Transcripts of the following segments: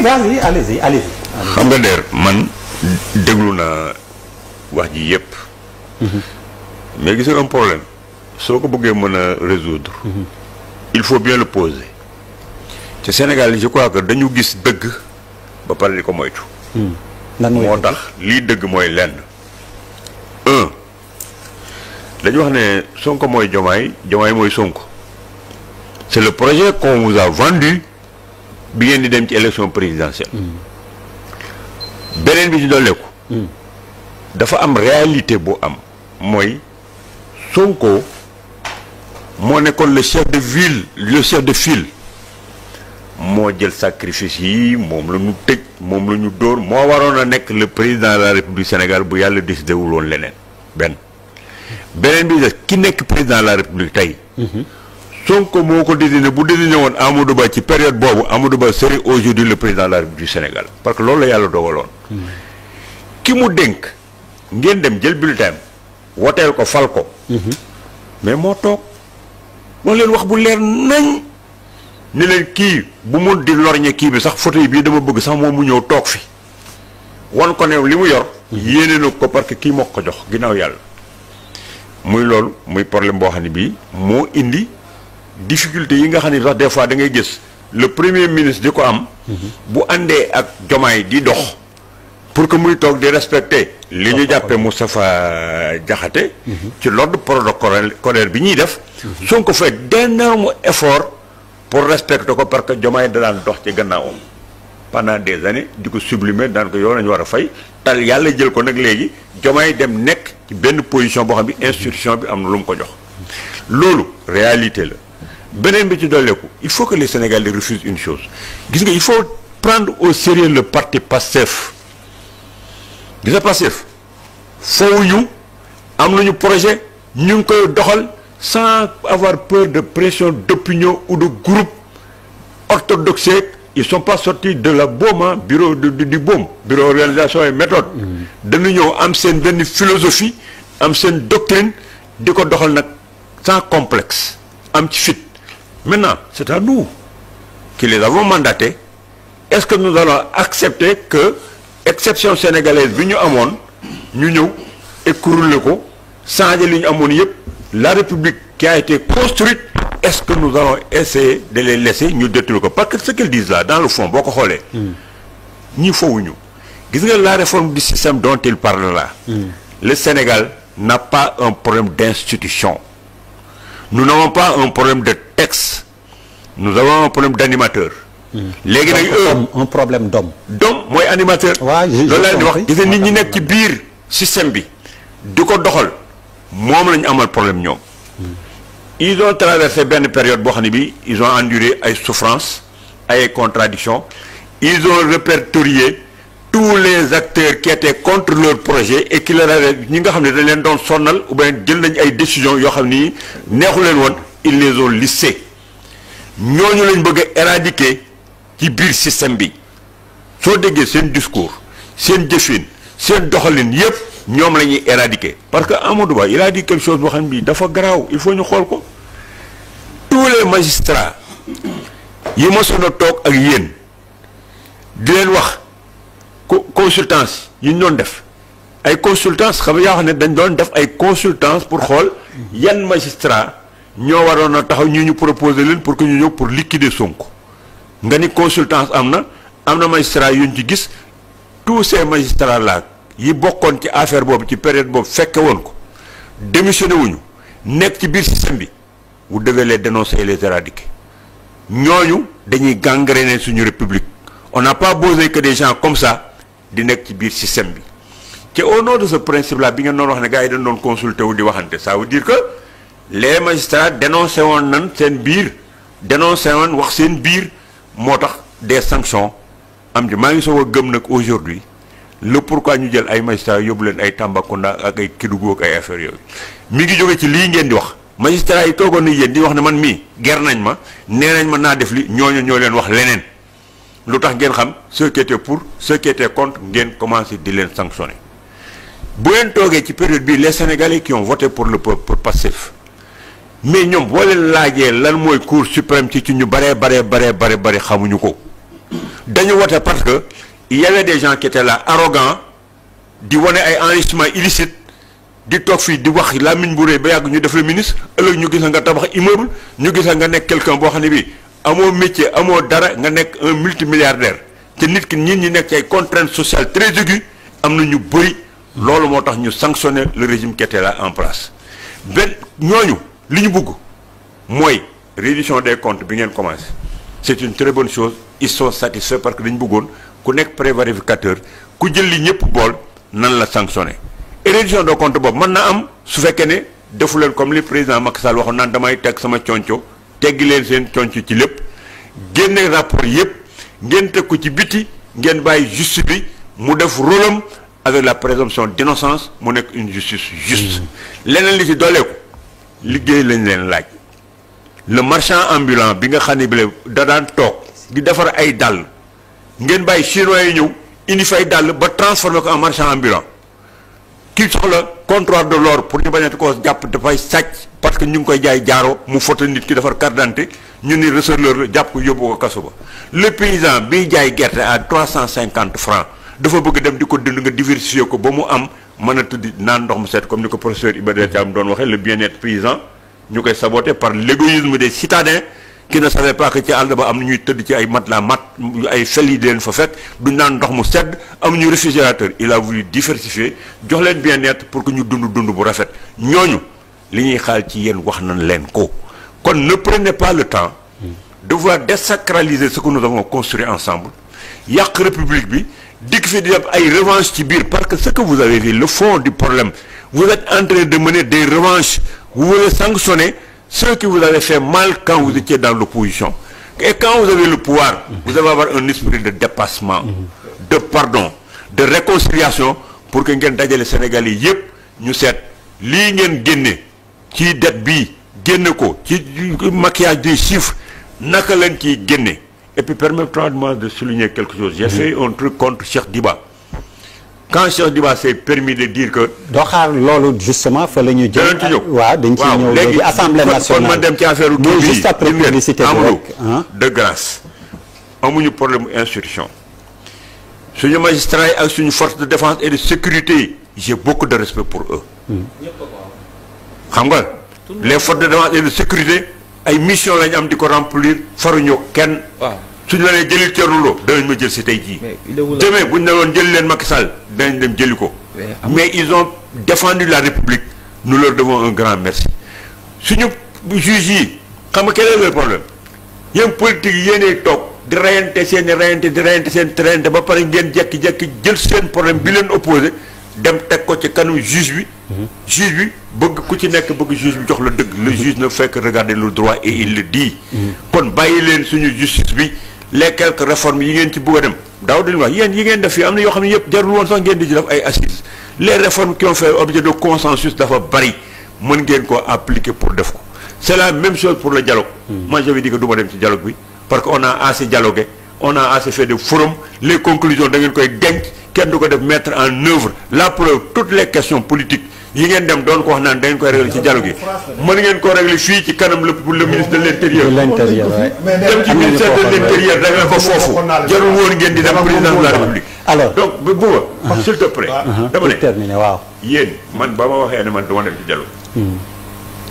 vas-y allez-y. xam nga der man déglu naa wax ji yépp mais gis nga un problème soo ko bëggee mën a résoudre il faut bien le poser ci Sénégal je crois que dañu gis dëgg ba pare di ko moytu moo tax lii dëgg mooy lenn dañu wax ne Sonko mooy Diomaye mooy Sonko c'est le projet qu'on vous a vendu bi ngeen di dem ci élection présidentielle beneen bi ci dolleeku dafa am réalité bu am mooy Sonko moo nekkoon le chef de file moo jël sacrifice yi moom la ñu tëj moom la ñu dóor moo waroon a nekk le président de la République du Sénégal bu yàlla décidé wul woon leneen beneen bi des ki nekk président de la République tey Sonko moo ko désigné bu désigné woon Amadou Ba ci période boobu Amadou Ba serait aujourd'hui le président de la République du Sénégal parce que loolu la yàlla dogaloon ki mu dénk ngeen dem jël bulletin woteel ko fal ko mais moo toog moo leen wax bu leer nañ ni leen kii bu mu di lorñe kii bi sax fauteuil bii dama bëgg sax moom mu ñëw toog fi wan ko ne li mu yor yéene na ko parce que kii moo ko jox ginnaaw yàlla muy loolu muy problème boo xam ne bii moo indi difficulté yi nga xam ne sax des fois da ngay gis le premier ministre di ko am bu àndee ak Diomaye di dox pour que muy toog di respecter li ñu jàppee Moustapha Diakhaté ci l'ordre protocolaire bi ñuy def Sonko fait d'énormes efforts pour respecter ko parce que Diomaye da daan dox ci gannaawam pendant des années di ko sublimer daan ko yow nañu war a fay tal yàlla jël ko nag léegi Diomaye dem nekk ci benn position boo xam bi institution bi am na lu mu ko jox loolu réalité la beneen bi ci dolleeku il faut que les Sénégalais refusent une chose gis nga il faut prendre au sérieux le parti Pastef gis nga Pastef foofu ñu am nañu projet ñu ngi koy doxal sans avoir peur de pression d'opinion ou de groupe orthodoxe. Ils sont pas sortis de la BOM bureau du BOM bureau organisation et méthode dañu ñëw am seen benn philosophie am seen doctrine di ko doxal nag sans complexe am ci fit maintenant c'est à nous qui les avons mandatés est-ce que nous allons accepter que exception sénégalaise bi ñu amoon ñu ñëw écrouler ko changer li ñu amoon yëpp la République qui a été construite est-ce que nous allons essayer de les laisser ñu détruire ko parce que ce qu'ils disent là dans le fond boo ko xoolee ñi fowuñu gis nga la réforme du système dont il parle là le Sénégal n'a pas un problème d'institution nous n'avons pas un problème de texte nous avons un problème d'animateur léegi nag un problème d'homme mooy animateur loolu la di wax gis nga nit ñi nekk ci biir système bi di ko doxal moom la ñu amal problème ñoom ils ont traversé benn période boo xam ne bi ils ont enduré ay souffrances ay contradictions ils ont répertorié tous les acteurs qui étaient contre leur projet et qui leur avaient ñi nga xam ne dañ leen doon sonnal ou bien jël nañ ay décisions yoo xam ni neexu leen woon ils les ont listés ñooñu lañ bëgg a éradiquer ci biir système bi soo déggee seen discours seen jëfin seen doxalin yépp ñoom la ñuy éradiquer parce que Amadou Ba il a dit quelque chose boo xam ne bii dafa garaaw il faut ñu xool ko tous les magistrats yi mosoon a toog ak yéen di leen wax consultance yi ñu doon def ay consultance xam nga yaa xam ne dañ doon def ay consultance pour xool yan magistrat ñoo waroon a taxaw ñu proposer leen pour que ñu ñëw pour liquider Sonko nga ni consultance am na magistrat yu ñu ci gis tous ces magistrats là yi bokkoon ci affaire boobu ci période boobu fekke woon ko démissionné wuñu nekk ci biir système bi vous devez les dénoncer et les éradiquer ñooñu dañuy gangréner suñu république on n'a pas besoin que des gens comme ça di nekk ci biir système bi te au nom de ce principe là bi ngeen doon wax ne gars yi dañ doon consulter wu di waxante ça veut dire que les magistrats dénoncé woon nan seen biir dénoncé woon wax seen biir moo tax des sanctions am ci maa ngi soog a gëm nag aujourd'hui le pourquoi ñu jël ay magistrats yóbbu leen ay Tambacounda ak ay Kédougou ak ay affaires yooyu mi ngi jóge ci lii ngeen di wax magistrats yi toogoon na yéen di wax ne man mii ger nañ ma nee nañ ma naa def li ñooñu ñoo leen wax leneen lu tax ngeen xam ceux qui étaient pour ceux qui étaient contre ngeen commencé di leen sanctionner bu leen toogee ci période bii les Sénégalais qui ont voté pour le pour Pastef mais ñoom boo leen laajee lan mooy cour suprême ci ñu bari xamuñu ko dañu wote parce que il y avait des gens qui étaient là arrogants di wane ay enrichissement illicite di toog fii di wax làmmiñ bu rëy ba yàgg ñu def le ministre ëllëg ñu gis nga tabax immeuble ñu gis nga nekk quelqu'un boo xam ne bii amoo métier amoo dara nga nekk un multimilliardaire te nit ki ñi nekk ci ay contraintes sociales très aiguës am na ñu bëri loolu moo tax ñu sanctionner le régime qui était là en place benn ñooñu li ñu bëgg mooy reddition des comptes bi ngeen commencé c'est une très bonne chose ils sont satisfaits parce que dañu bëggoon ku nekk prévérificateur ku jël li ñëpp bool nan la sanctionner et reddition des comptes boobu mën na am su fekkee ne defu leen comme li président Macky Sall waxoon naan damay teg sama conco teggi leen seen conco ci lépp génne rapport yëpp ngeen teg ko ci biti ngeen bàyyi justice bi mu def rôle am avec la présomption d'innocence mu nekk une justice juste leneen li ci dooleeku liggéey lañ leen laaj le marchand ambulant bi nga xam ne bi da daan toog di defar ay dàll ngeen bàyyi chinois yi ñëw indi fay dàll ba transformer ko en marchand ambulant kii soxla comptoir de l'or pour ñu bañati koo jàpp dafay sàcc parce que ñu ngi koy jaay jaaro mu foto nit ki defar carte d'identité ñu ni receleur la jàpp ko yóbbu ko kaso ba le paysan biy jaay gerte à 350 francs dafa bëgg dem di ko dund nga diversifier ko ba mu am mën a tuddi naan ndox mu set comme ni ko professeur Iba Der Thiam doon waxee le bien-être paysan ñu koy saboté par l'égoïsme des citadins qui ne savaient pas que ci àll ba am na ñuy tëdd ci ay matelas ay fel yi di leen fa fekk du naan ndox mu sedd amuñu réfrigérateur il a voulu diversifier jox leen bien-être pour que ñu dund bu rafet ñooñu li ñuy xaal ci yéen wax nañ leen ko kon ne prenez pas le temps de vouloir désacraliser ce que nous avons construit ensemble yàq république bi dikk fi di def ay revanche ci biir parce que ce que vous avez vu le fond du problème vous êtes en train de mener des revanches vous voulez sanctionner ceux qui vous avaient fait mal quand vous étiez dans l'opposition et quand vous avez le pouvoir vous allez avoir un esprit de dépassement de pardon de réconciliation pour que ngeen dajale Sénégalais yépp ñu seet lii ngeen génne ci dette bii génne ko ci maquillage des chiffres naka leen ciy génne et puis permettez-moi de souligner quelque chose j'ai fait un truc contre Cheikh Diba quand Cheikh Diba s'est permis de dire que. doo xaar loolu justement fa la ñu jëm. waaw dañ ciy ñëw léegi assemblée nationale kon ma dem ci affaire mais juste après publicité bi rek de grâce amuñu problème institution suñu magistrats yi ak suñu force de défense et de sécurité j'ai beaucoup de respect pour eux. xam nga les forces de défense et de sécurité ay mission lañu am di ko remplir faruñoo kenn. suñu la nee jëli Thierno Lo danañ ma jël si tey jii. demee bu ñu ne woon jëli leen Macky Sall danañ dem jëli ko. mais ils ont défendu la République nous leur devons un grand merci. suñu juges yi xam nga quel est le problème yéen politique yi yéenay toog di rayante seen rayante ba pare ngeen jekki-jekki jël seen problème bi leen opposé dem teg ko ci kanam juge bi. juge bi bëgg ku ci nekk bëgg juge bi jox la dëgg. le juge ne fait que regarder le droit et il le dit. kon bàyyi leen suñu justice bi. les quelques réformes yi ngeen ci bëgg a dem daaw dañu wax yéen yi ngeen def fii am na yoo xam ne yëpp jarul woon sax ngeen di ci def ay assises les réformes qui ont fait objet de consensus dafa bari mën ngeen ko appliquer pour def ko c'est la même chose pour le dialogue. moi j'avais dit que du ma dem ci dialogue bi parce que on a assez dialogué on a assez fait de forum les conclusions da ngeen koy denc kenn du ko def mettre en œuvre la preuve toutes les questions politiques yi ngeen dem doon ko wax naan da ngeen koy régler ci dialogue yi mën ngeen ko régler fii ci kanam le ministre de l'intérieur. dem ci ministère de l'intérieur régler ko foofu jarul woon ngeen di dem président de la république. alors donc bu bëgg s'il te plaît. dama ne terminer waaw. yéen man ba ma waxee ne man dama dem ci dialogue.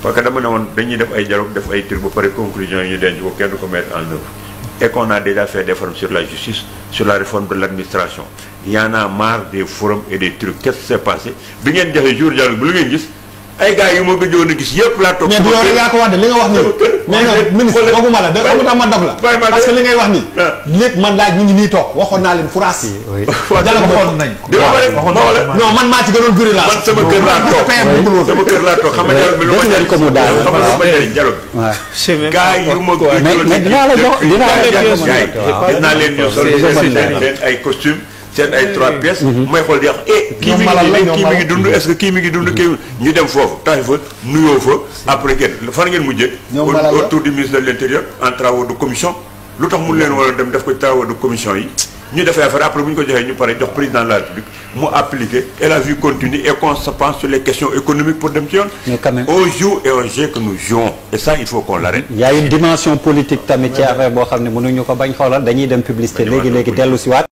parce que dama ne woon dañuy def ay dialogue def ay tir ba pare conclusion yi ñu denc ko kenn du ko mettre en œuvre. et qu'on a déjà fait des forums sur la justice sur la réforme de l'administration il y en a marre des forums et des trucs qu'est-ce qui s'est passé bi ngeen joxe jour dialogue bi lu ngeen gis ay gars yu ma gëjoon a gis yëpp laa toog. mais yow rek yaa ko wax de li nga wax nii. mais non ministre dooguma la da xam nga ma dog la. parce que li ngay wax nii. lépp man laaj ñu ngi nii toog waxoon naa leen France. dialogue waxoon nañ ko. non man maa ci gënoon bëri laa. man sama kër laa toog sama kër laa toog xam nga dialogue bi lu ma jëriñ ko mu daal xam nga lu ma jëriñ dialogue bi. gars yu ma gëjoon mais dinaa la jox dinaa leen ñu sol seen ay costume seen ay 3 pièces. mooy xool di wax kii mi ngi dund est-ce que kii mi ngi dund kii ñu dem foofu taxi fa nuyoo fa après ngeen fan ngeen mujjee. autour du ministre de l'intérieur en travaux de commission lu tax mun leen war a dem def ko travaux de commission yi ñu defee affaire après bu ñu ko joxee ñu pare jox président de la République mu appliquer et la vie continue et qu'on se pense sur les questions économiques pour dem ci yoon. mais quand même on joue et on jeu que nous jouons et ça il faut qu'on l'arrête. Il y a une dimension politique tamit ci affaire boo xam ne mënuñu ko bañ xoolal dañuy dem publicité léegi dellu si waat.